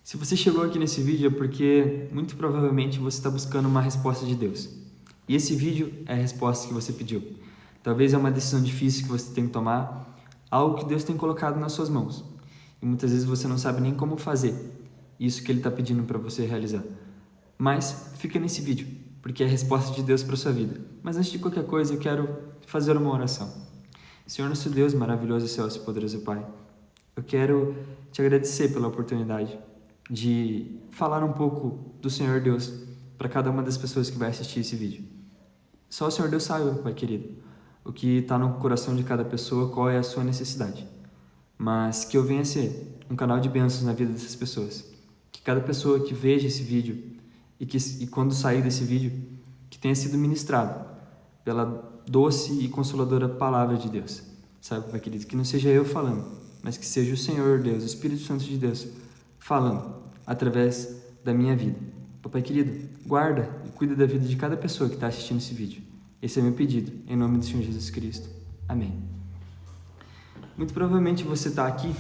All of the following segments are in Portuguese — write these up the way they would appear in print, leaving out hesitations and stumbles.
Se você chegou aqui nesse vídeo é porque muito provavelmente você está buscando uma resposta de Deus. E esse vídeo é a resposta que você pediu. Talvez é uma decisão difícil que você tem que tomar, algo que Deus tem colocado nas suas mãos. E muitas vezes você não sabe nem como fazer isso que Ele está pedindo para você realizar. Mas fica nesse vídeo, porque é a resposta de Deus para a sua vida. Mas antes de qualquer coisa, eu quero fazer uma oração. Senhor nosso Deus, maravilhoso, excelso e poderoso Pai, eu quero te agradecer pela oportunidade de falar um pouco do Senhor Deus para cada uma das pessoas que vai assistir esse vídeo. Só o Senhor Deus sabe, Pai querido, o que está no coração de cada pessoa, qual é a sua necessidade. Mas que eu venha ser um canal de bênçãos na vida dessas pessoas. Que cada pessoa que veja esse vídeo e quando sair desse vídeo, que tenha sido ministrado pela doce e consoladora palavra de Deus. Sabe, Pai querido, que não seja eu falando, mas que seja o Senhor Deus, o Espírito Santo de Deus, falando através da minha vida. Papai querido, guarda e cuida da vida de cada pessoa que está assistindo esse vídeo. Esse é meu pedido, em nome do Senhor Jesus Cristo. Amém. Muito provavelmente você está aqui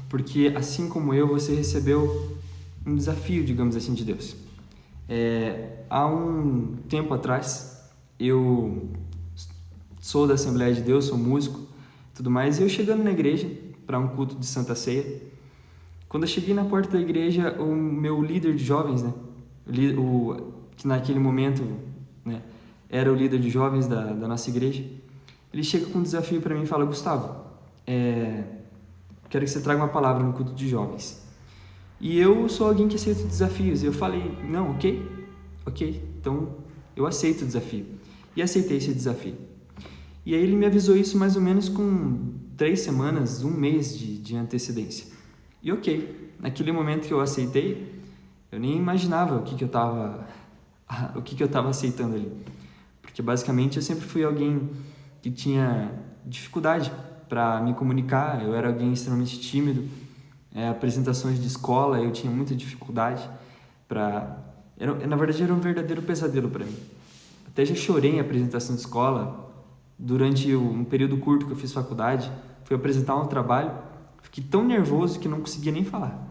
porque, assim como eu, você recebeu um desafio, digamos assim, de Deus. Há um tempo atrás, eu sou da Assembleia de Deus, sou músico, tudo mais, e eu chegando na igreja para um culto de Santa Ceia, quando eu cheguei na porta da igreja, o meu líder de jovens, né, que naquele momento, né, era o líder de jovens da nossa igreja, ele chega com um desafio para mim e fala: Gustavo, quero que você traga uma palavra no culto de jovens. E eu sou alguém que aceita desafios. E eu falei: não, ok, então eu aceito o desafio. E aceitei esse desafio. E aí ele me avisou isso mais ou menos com 3 semanas, 1 mês de antecedência. E ok, naquele momento que eu aceitei, eu nem imaginava o que eu estava aceitando ali. Porque basicamente eu sempre fui alguém que tinha dificuldade para me comunicar, eu era alguém extremamente tímido, apresentações de escola eu tinha muita dificuldade na verdade era um verdadeiro pesadelo para mim. Até já chorei em apresentação de escola, durante um período curto que eu fiz faculdade, fui apresentar um trabalho, fiquei tão nervoso que não conseguia nem falar,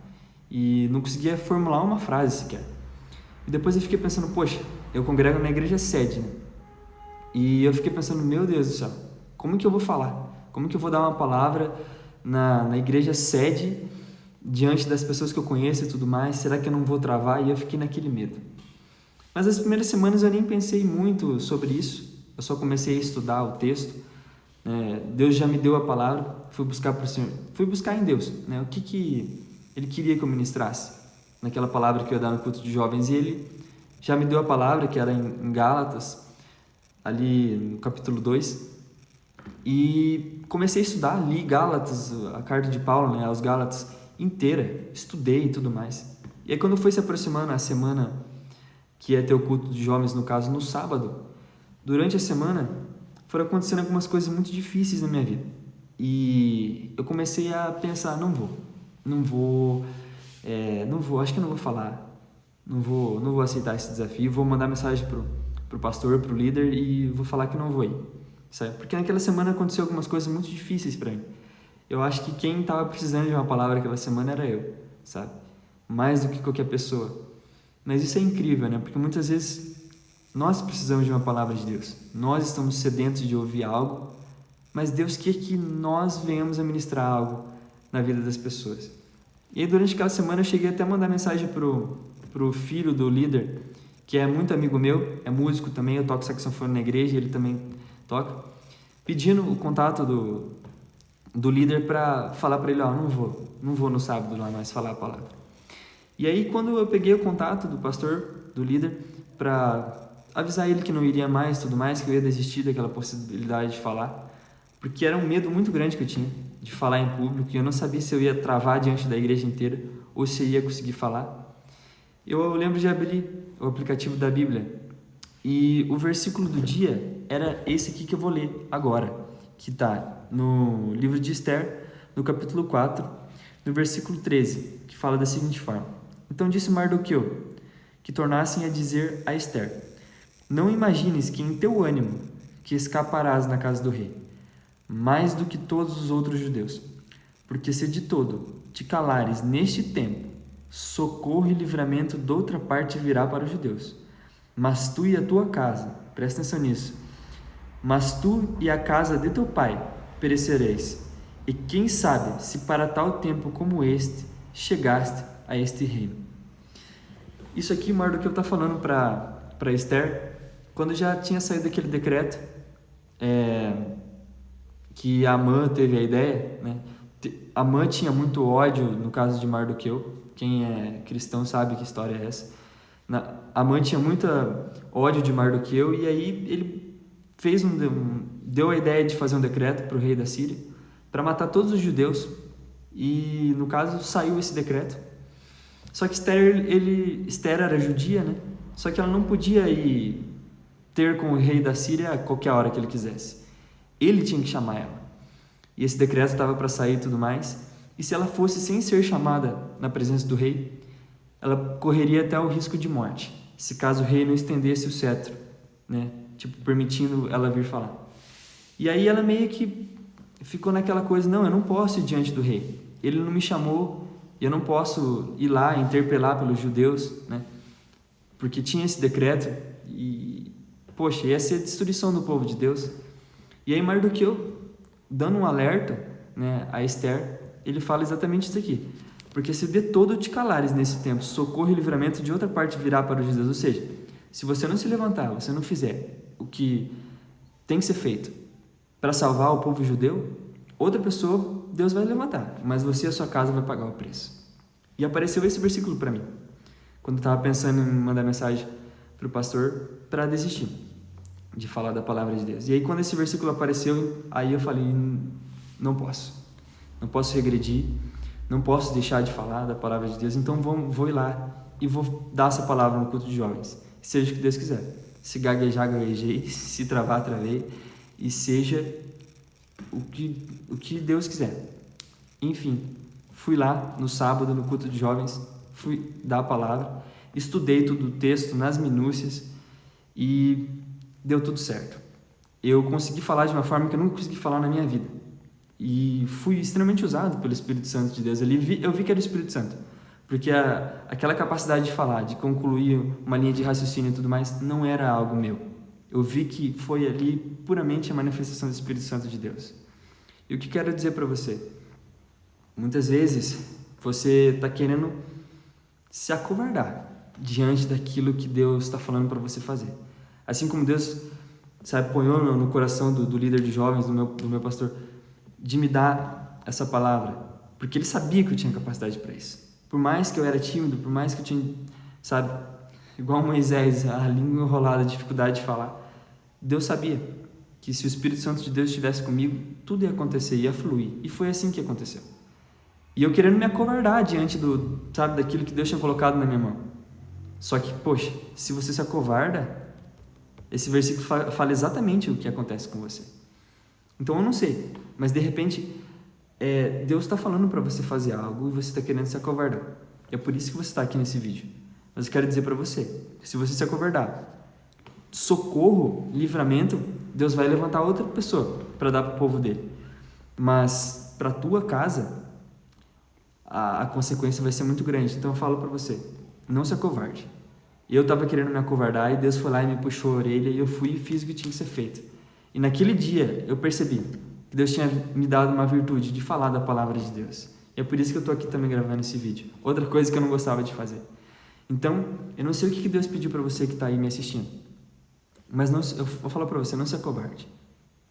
e não conseguia formular uma frase sequer. E depois eu fiquei pensando, poxa, eu congrego na igreja sede, né? E eu fiquei pensando, meu Deus do céu, como que eu vou falar? Como que eu vou dar uma palavra na igreja sede, diante das pessoas que eu conheço e tudo mais? Será que eu não vou travar? E eu fiquei naquele medo. Mas as primeiras semanas eu nem pensei muito sobre isso, eu só comecei a estudar o texto. Deus já me deu a palavra, fui buscar em Deus, né? O que Ele queria que eu ministrasse naquela palavra que eu ia dar no culto de jovens. E Ele já me deu a palavra, que era em Gálatas, ali no capítulo 2, e comecei a estudar, li Gálatas, a carta de Paulo, né, aos Gálatas inteira, estudei e tudo mais. E aí quando foi se aproximando a semana que ia ter o culto de jovens, no caso no sábado, durante a semana foram acontecendo algumas coisas muito difíceis na minha vida. E eu comecei a pensar, não vou, acho que eu não vou falar, não vou aceitar esse desafio, vou mandar mensagem pro pastor, pro líder, e vou falar que não vou ir, sabe? Porque naquela semana aconteceu algumas coisas muito difíceis para mim. Eu acho que quem estava precisando de uma palavra aquela semana era eu, sabe? Mais do que qualquer pessoa. Mas isso é incrível, né? Porque muitas vezes nós precisamos de uma palavra de Deus. Nós estamos sedentos de ouvir algo, mas Deus quer que nós venhamos a ministrar algo na vida das pessoas. E aí, durante aquela semana, eu cheguei até a mandar mensagem pro filho do líder, que é muito amigo meu, é músico também, eu toco saxofone na igreja, ele também toca, pedindo o contato do líder para falar para ele: não vou no sábado lá mais falar a palavra. E aí, quando eu peguei o contato do pastor, do líder, para avisar ele que não iria mais, tudo mais, que eu ia desistir daquela possibilidade de falar, porque era um medo muito grande que eu tinha de falar em público, e eu não sabia se eu ia travar diante da igreja inteira ou se eu ia conseguir falar. Eu lembro de abrir o aplicativo da Bíblia e o versículo do dia era esse aqui que eu vou ler agora, que está no livro de Esther, no capítulo 4, no versículo 13, que fala da seguinte forma: Então disse Mardoqueu, que tornassem a dizer a Esther: Não imagines que em teu ânimo que escaparás na casa do rei, mais do que todos os outros judeus, porque se de todo te calares neste tempo socorro e livramento de outra parte virá para os judeus. Mas tu e a tua casa, presta atenção nisso, mas tu e a casa de teu pai perecereis. E quem sabe se para tal tempo como este chegaste a este reino. Isso aqui Mardoqueu está falando para Esther, quando já tinha saído aquele decreto, que Amã teve a ideia, né? Amã tinha muito ódio no caso de Mardoqueu. Quem é cristão sabe que história é essa. Amã tinha muito ódio de Mardoqueu, e aí ele deu a ideia de fazer um decreto para o rei da Síria para matar todos os judeus, e no caso saiu esse decreto. Só que Esther era judia, né? Só que ela não podia ir ter com o rei da Síria a qualquer hora que ele quisesse. Ele tinha que chamar ela. E esse decreto estava para sair e tudo mais. E se ela fosse sem ser chamada na presença do rei, ela correria até o risco de morte, se caso o rei não estendesse o cetro, né? Tipo, permitindo ela vir falar. E aí ela meio que ficou naquela coisa, não, eu não posso ir diante do rei. Ele não me chamou, e eu não posso ir lá interpelar pelos judeus, né? Porque tinha esse decreto e, poxa, ia ser a destruição do povo de Deus. E aí Mardoqueu, dando um alerta, né, a Esther, ele fala exatamente isso aqui. Porque se de todo te calares nesse tempo, socorro e livramento de outra parte virá para os judeus. Ou seja, se você não se levantar, você não fizer o que tem que ser feito para salvar o povo judeu, outra pessoa Deus vai levantar, mas você e a sua casa vai pagar o preço. E apareceu esse versículo para mim, quando eu estava pensando em mandar mensagem para o pastor para desistir de falar da palavra de Deus. E aí quando esse versículo apareceu, aí eu falei, não posso regredir, não posso deixar de falar da palavra de Deus, então vou ir lá e vou dar essa palavra no culto de jovens, seja o que Deus quiser. Se gaguejar, gaguejei, se travar, travei, e seja o que Deus quiser. Enfim, fui lá no sábado, no culto de jovens, fui dar a palavra, estudei todo o texto nas minúcias e deu tudo certo. Eu consegui falar de uma forma que eu nunca consegui falar na minha vida. E fui extremamente usado pelo Espírito Santo de Deus. Eu vi que era o Espírito Santo, porque aquela capacidade de falar, de concluir uma linha de raciocínio e tudo mais, não era algo meu. Eu vi que foi ali puramente a manifestação do Espírito Santo de Deus. E o que quero dizer para você? Muitas vezes você está querendo se acovardar diante daquilo que Deus está falando para você fazer. Assim como Deus, sabe, ponhou no coração do líder de jovens, do meu pastor, de me dar essa palavra, porque ele sabia que eu tinha capacidade para isso. Por mais que eu era tímido, por mais que eu tinha, sabe, igual Moisés, a língua enrolada, a dificuldade de falar, Deus sabia que se o Espírito Santo de Deus estivesse comigo, tudo ia acontecer, ia fluir. E foi assim que aconteceu. E eu querendo me acovardar diante daquilo que Deus tinha colocado na minha mão. Só que, poxa, se você se acovarda, esse versículo fala exatamente o que acontece com você. Então eu não sei, mas de repente Deus está falando para você fazer algo e você está querendo se acovardar. É por isso que você está aqui nesse vídeo. Mas eu quero dizer para você, se você se acovardar, socorro, livramento, Deus vai levantar outra pessoa para dar para o povo dele. Mas para a tua casa, a consequência vai ser muito grande. Então eu falo para você, não se acovarde. Eu estava querendo me acovardar e Deus foi lá e me puxou a orelha e eu fui e fiz o que tinha que ser feito. E naquele dia eu percebi que Deus tinha me dado uma virtude de falar da palavra de Deus. E é por isso que eu estou aqui também gravando esse vídeo. Outra coisa que eu não gostava de fazer. Então, eu não sei o que Deus pediu para você que está aí me assistindo. Mas eu vou falar para você, não se acovarde.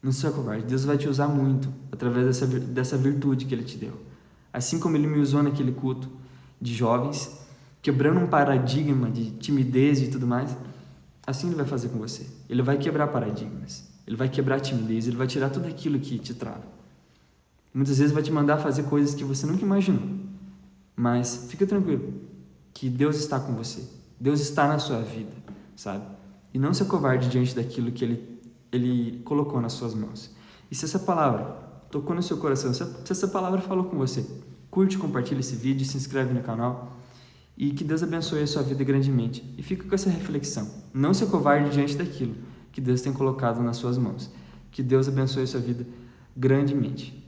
Não se acovarde. Deus vai te usar muito através dessa virtude que Ele te deu. Assim como Ele me usou naquele culto de jovens, quebrando um paradigma de timidez e tudo mais, assim Ele vai fazer com você. Ele vai quebrar paradigmas. Ele vai quebrar a timidez. Ele vai tirar tudo aquilo que te trava. Muitas vezes vai te mandar fazer coisas que você nunca imaginou. Mas fica tranquilo, que Deus está com você. Deus está na sua vida, sabe? E não se acovarde diante daquilo que Ele colocou nas suas mãos. E se essa palavra tocou no seu coração, se essa palavra falou com você, curte, compartilha esse vídeo, se inscreve no canal e que Deus abençoe a sua vida grandemente. E fica com essa reflexão. Não se acovarde diante daquilo que Deus tem colocado nas suas mãos. Que Deus abençoe a sua vida grandemente.